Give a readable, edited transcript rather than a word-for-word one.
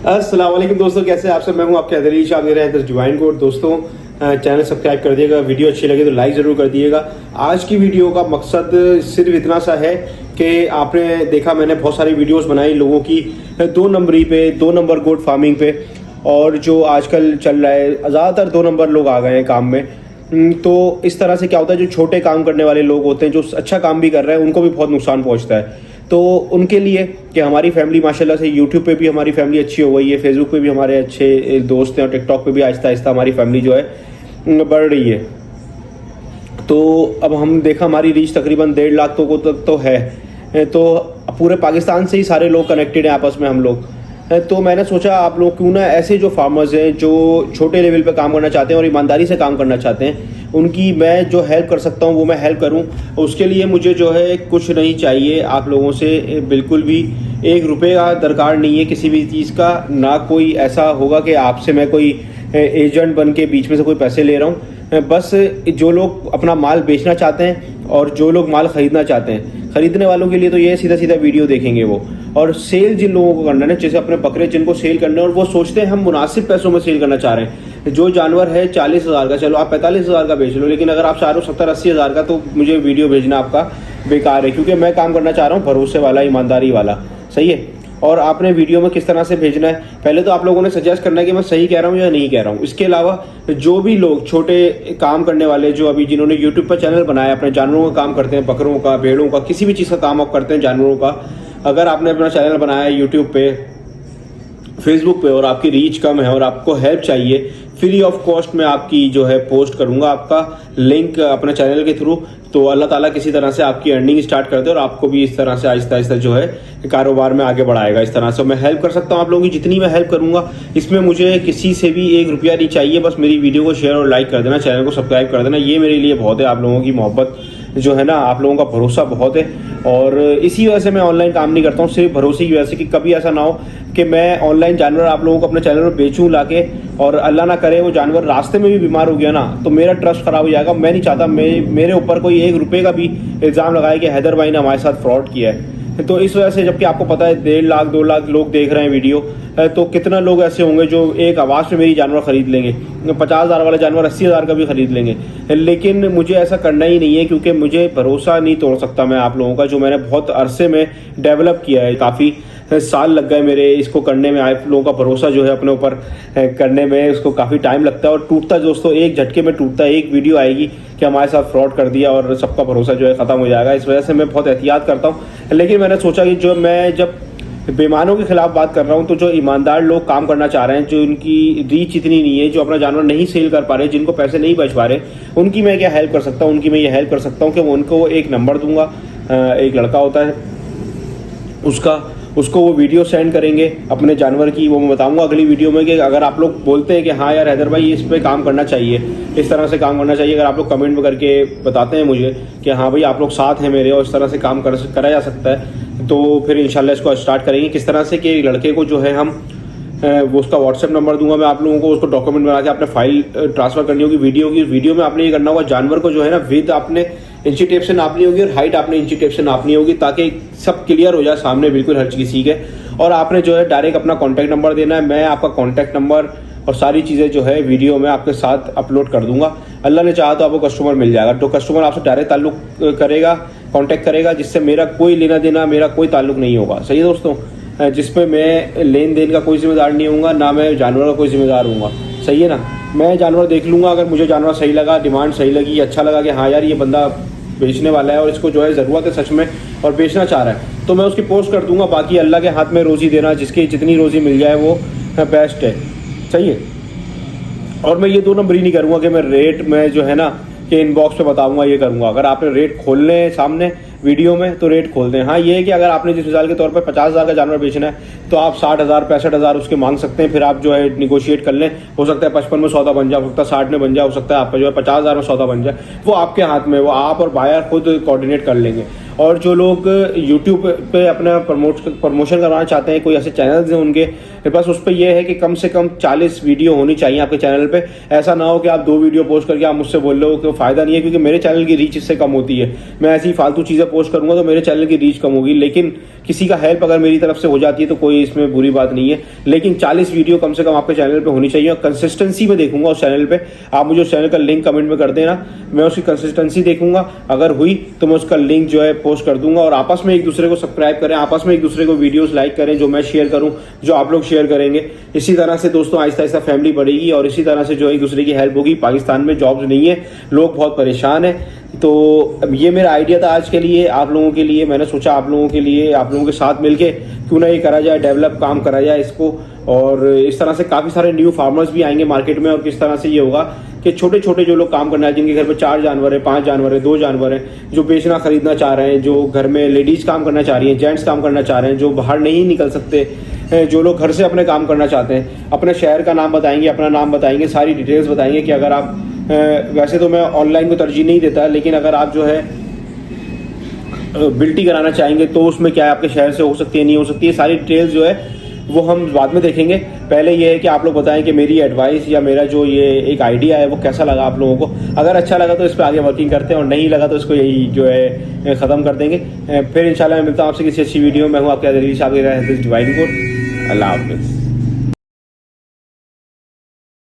अस्सलाम वालेकुम दोस्तों, कैसे आप सब। मैं हूं आपके अदरीश, आप मेरे हैं डिवाइन कोड। दोस्तों चैनल सब्सक्राइब कर दिएगा, वीडियो अच्छी लगे तो लाइक ज़रूर कर दिएगा। आज की वीडियो का मकसद सिर्फ इतना सा है कि आपने देखा मैंने बहुत सारी वीडियोस बनाई लोगों की 2 नंबरी पे, 2 नंबर गोट फार्मिंग पे, और जो आजकल चल रहा है ज़्यादातर 2 नंबर लोग आ गए हैं काम में। तो इस तरह से क्या होता है, जो छोटे काम करने वाले लोग होते हैं, जो अच्छा काम भी कर रहे हैं, उनको भी बहुत नुकसान पहुंचता है। तो उनके लिए कि हमारी फैमिली माशाल्लाह से यूट्यूब पे भी हमारी फैमिली अच्छी हो गई है, फेसबुक पे भी हमारे अच्छे दोस्त हैं, और टिकटॉक पे भी आहिस्ता आहिस्ता हमारी फैमिली जो है बढ़ रही है। तो अब हम देखा हमारी रीच तकरीबन 1.5 लाख तक तो है। तो पूरे पाकिस्तान से ही सारे लोग कनेक्टेड हैं आपस में हम लोग। तो मैंने सोचा आप लोग क्यों ना ऐसे जो फार्मर्स हैं जो छोटे लेवल पे काम करना चाहते हैं और ईमानदारी से काम करना चाहते हैं, उनकी मैं जो हेल्प कर सकता हूँ वो मैं हेल्प करूँ। उसके लिए मुझे जो है कुछ नहीं चाहिए आप लोगों से, बिल्कुल भी 1 रुपये का दरकार नहीं है किसी भी चीज़ का। ना कोई ऐसा होगा कि आपसे मैं कोई एजेंट बन के बीच में से कोई पैसे ले रहा हूँ। बस जो लोग अपना माल बेचना चाहते हैं और जो लोग माल ख़रीदना चाहते हैं, ख़रीदने वालों के लिए तो ये सीधा सीधा वीडियो देखेंगे वो। और सेल जिन लोगों को करना है, जैसे अपने बकरे जिनको सेल करने हैं और वो सोचते हैं हम मुनासिब पैसों में सेल करना चाह रहे हैं, जो जानवर है 40,000 का, चलो आप 45,000 का बेच लो, लेकिन अगर आप चाह रहे हो 70-80 हज़ार का, तो मुझे वीडियो भेजना आपका बेकार है, क्योंकि मैं काम करना चाह रहा हूँ भरोसे वाला, ईमानदारी वाला। सही है। और आपने वीडियो में किस तरह से भेजना है, पहले तो आप लोगों ने सजेस्ट करना है कि मैं सही कह रहा हूँ या नहीं कह रहा हूँ। इसके अलावा जो भी लोग छोटे काम करने वाले, जो अभी जिन्होंने यूट्यूब पर चैनल बनाया, अपने जानवरों का काम करते हैं, बकरों का, भेड़ों का, किसी भी चीज़ का काम आप करते हैं जानवरों का, अगर आपने अपना चैनल बनाया है यूट्यूब पे, फेसबुक पे, और आपकी रीच कम है और आपको हेल्प चाहिए, फ्री ऑफ कॉस्ट में आपकी जो है पोस्ट करूंगा आपका लिंक अपने चैनल के थ्रू। तो अल्लाह ताला किसी तरह से आपकी अर्निंग स्टार्ट कर दे और आपको भी इस तरह से आहिस्ता आहिस्ता जो है कारोबार में आगे बढ़ाएगा। इस तरह से मैं हेल्प कर सकता हूँ आप लोगों की, जितनी मैं हेल्प करूंगा। इसमें मुझे किसी से भी 1 रुपया नहीं चाहिए, बस मेरी वीडियो को शेयर और लाइक कर देना, चैनल को सब्सक्राइब कर देना, ये मेरे लिए बहुत है। आप लोगों की मोहब्बत जो है ना, आप लोगों का भरोसा बहुत है, और इसी वजह से मैं ऑनलाइन काम नहीं करता हूँ, सिर्फ भरोसे की वजह से कि कभी ऐसा ना हो कि मैं ऑनलाइन जानवर आप लोगों को अपने चैनल पर बेचूं लाके, और अल्लाह ना करे वो जानवर रास्ते में भी बीमार हो गया ना, तो मेरा ट्रस्ट खराब हो जाएगा। मैं नहीं चाहता मेरे ऊपर कोई 1 रुपये का भी इल्ज़ाम लगाए कि हैदर भाई ने हमारे साथ फ्रॉड किया है। तो इस वजह से, जबकि आपको पता है 1.5 लाख 2 लाख लोग देख रहे हैं वीडियो, तो कितना लोग ऐसे होंगे जो एक आवाज़ में मेरी जानवर खरीद लेंगे, 50,000 वाला जानवर 80,000 का भी खरीद लेंगे। लेकिन मुझे ऐसा करना ही नहीं है, क्योंकि मुझे भरोसा नहीं तोड़ सकता मैं आप लोगों का, जो मैंने बहुत अरसे में डेवलप किया है। काफ़ी साल लग गए मेरे इसको करने में, आप लोगों का भरोसा जो है अपने ऊपर करने में, उसको काफ़ी टाइम लगता है, और टूटता दोस्तों एक झटके में टूटता है। एक वीडियो आएगी कि हमारे साथ फ्रॉड कर दिया और सबका भरोसा जो है ख़त्म हो जाएगा। इस वजह से मैं बहुत एहतियात करता हूँ। लेकिन मैंने सोचा कि जो मैं जब बेईमानों के खिलाफ बात कर रहा हूँ, तो जो ईमानदार लोग काम करना चाह रहे हैं, जो उनकी रीच इतनी नहीं है, जो अपना जानवर नहीं सेल कर पा रहे, जिनको पैसे नहीं बच पा रहे, उनकी मैं क्या हेल्प कर सकता हूँ। उनकी मैं ये हेल्प कर सकता हूँ कि उनको एक नंबर दूंगा, एक लड़का होता है उसको वो वीडियो सेंड करेंगे अपने जानवर की, वो मैं बताऊंगा अगली वीडियो में कि अगर आप लोग बोलते हैं कि हाँ यार हैदर भाई इस पे काम करना चाहिए, इस तरह से काम करना चाहिए, अगर आप लोग कमेंट में करके बताते हैं मुझे कि हाँ भाई आप लोग साथ हैं मेरे और इस तरह से काम करा जा सकता है, तो फिर इंशाल्लाह इसको स्टार्ट करेंगे। किस तरह से कि लड़के को जो है हम वो उसका व्हाट्सएप नंबर दूंगा मैं आप लोगों को, उसको डॉक्यूमेंट बना के आपने फाइल ट्रांसफर करनी होगी वीडियो की। वीडियो में आपने ये करना होगा, जानवर को जो है ना विद आपने इंची टेप से नापनी होगी और हाइट आपने इंची टेप से नापनी होगी, ताकि सब क्लियर हो जाए सामने बिल्कुल हर चीज़ ठीक है। और आपने जो है डायरेक्ट अपना कॉन्टैक्ट नंबर देना है, मैं आपका कॉन्टैक्ट नंबर और सारी चीज़ें जो है वीडियो में आपके साथ अपलोड कर दूंगा। अल्लाह ने चाहा तो आपको कस्टमर मिल जाएगा। तो कस्टमर आपसे डायरेक्ट ताल्लुक करेगा, कॉन्टैक्ट करेगा, जिससे मेरा कोई लेना देना, मेरा कोई ताल्लुक नहीं होगा। सही है दोस्तों, जिसपे मैं लेन देन का कोई जिम्मेदार नहीं होऊंगा, ना मैं जानवर का कोई जिम्मेदार हूँगा। सही है ना, मैं जानवर देख लूँगा, अगर मुझे जानवर सही लगा, डिमांड सही लगी, अच्छा लगा कि हाँ यार ये बंदा बेचने वाला है और इसको जो है ज़रूरत है सच में और बेचना चाह रहा है, तो मैं उसकी पोस्ट कर दूंगा। बाकी अल्लाह के हाथ में रोज़ी देना, जिसकी जितनी रोज़ी मिल जाए वो बेस्ट है। सही है। और मैं ये 2 नंबर ही नहीं करूँगा कि मैं रेट में जो है ना कि इनबॉक्स पे बताऊंगा, ये करूँगा। अगर आपने रेट खोलने सामने वीडियो में तो रेट खोल दें। हाँ ये है कि अगर आपने जिस मिसाल के तौर पर 50,000 का जानवर बेचना है, तो आप 60,000 65,000 उसके मांग सकते हैं, फिर आप जो है निगोशिएट कर लें। हो सकता है 55 में सौदा बन जाए, हो सकता है 60 में बन जाए, हो सकता है आपका जो है 50,000 में सौदा बन जाए। वो आपके हाथ में, वो आप और बायर खुद कोऑर्डिनेट कर लेंगे। और जो लोग यूट्यूब पे अपना प्रमोशन करवाना चाहते हैं, कोई ऐसे चैनल्स हैं उनके बस उस पर यह है कि कम से कम 40 वीडियो होनी चाहिए आपके चैनल पे। ऐसा ना हो कि आप 2 वीडियो पोस्ट करके आप मुझसे बोल रहे हो कि फ़ायदा नहीं है, क्योंकि मेरे चैनल की रीच इससे कम होती है। मैं ऐसी फालतू चीज़ें पोस्ट करूंगा तो मेरे चैनल की रीच कम होगी, लेकिन किसी का हेल्प अगर मेरी तरफ से हो जाती है तो कोई इसमें बुरी बात नहीं है। लेकिन 40 वीडियो कम से कम आपके चैनल पे होनी चाहिए और कंसिस्टेंसी में देखूंगा उस चैनल पे। आप मुझे उस चैनल का लिंक कमेंट में कर देना, मैं उसकी कंसिस्टेंसी देखूंगा, अगर हुई तो मैं उसका लिंक जो है पोस्ट कर दूंगा। और आपस में एक दूसरे को सब्सक्राइब करें, आपस में एक दूसरे को वीडियोस लाइक करें, जो मैं शेयर करूं जो आप लोग शेयर करेंगे। इसी तरह से दोस्तों आहिस्ता आहिस्ता फैमिली बढ़ेगी और इसी तरह से जो एक दूसरे की हेल्प होगी। पाकिस्तान में जॉब्स नहीं है, लोग बहुत परेशान हैं। तो ये मेरा आइडिया था आज के लिए, आप लोगों के लिए। मैंने सोचा आप लोगों के लिए, आप लोगों के साथ मिलके क्यों ना ये करा जाए, डेवलप काम करा जाए इसको। और इस तरह से काफ़ी सारे न्यू फार्मर्स भी आएंगे मार्केट में। और किस तरह से ये होगा कि छोटे छोटे जो लोग काम करना है, जिनके घर पे 4 जानवर है, 5 जानवर है, 2 जानवर है, जो बेचना खरीदना चाह रहे हैं, जो घर में लेडीज काम करना चाह रही हैं, जेंट्स काम करना चाह रहे हैं, जो बाहर नहीं निकल सकते, जो लोग घर से अपने काम करना चाहते हैं, अपने शहर का नाम बताएंगे, अपना नाम बताएंगे, सारी डिटेल्स बताएंगे कि अगर आप वैसे तो मैं ऑनलाइन को तरजीह नहीं देता, लेकिन अगर आप जो है बिल्टी कराना चाहेंगे तो उसमें क्या है, आपके शहर से हो सकती है, नहीं हो सकती है, सारी डिटेल्स जो है वो हम बाद में देखेंगे। पहले ये है कि आप लोग बताएं कि मेरी एडवाइस या मेरा जो ये एक आइडिया है वो कैसा लगा आप लोगों को। अगर अच्छा लगा तो इस पर आगे वर्किंग करते हैं और नहीं लगा तो इसको यही जो है ख़त्म कर देंगे। फिर इंशाल्लाह मैं मिलता हूँ आपसे किसी अच्छी वीडियो में। हूँ आपके दिलीश, आपके डिवाइन कोड। अल्लाह हाफिज़।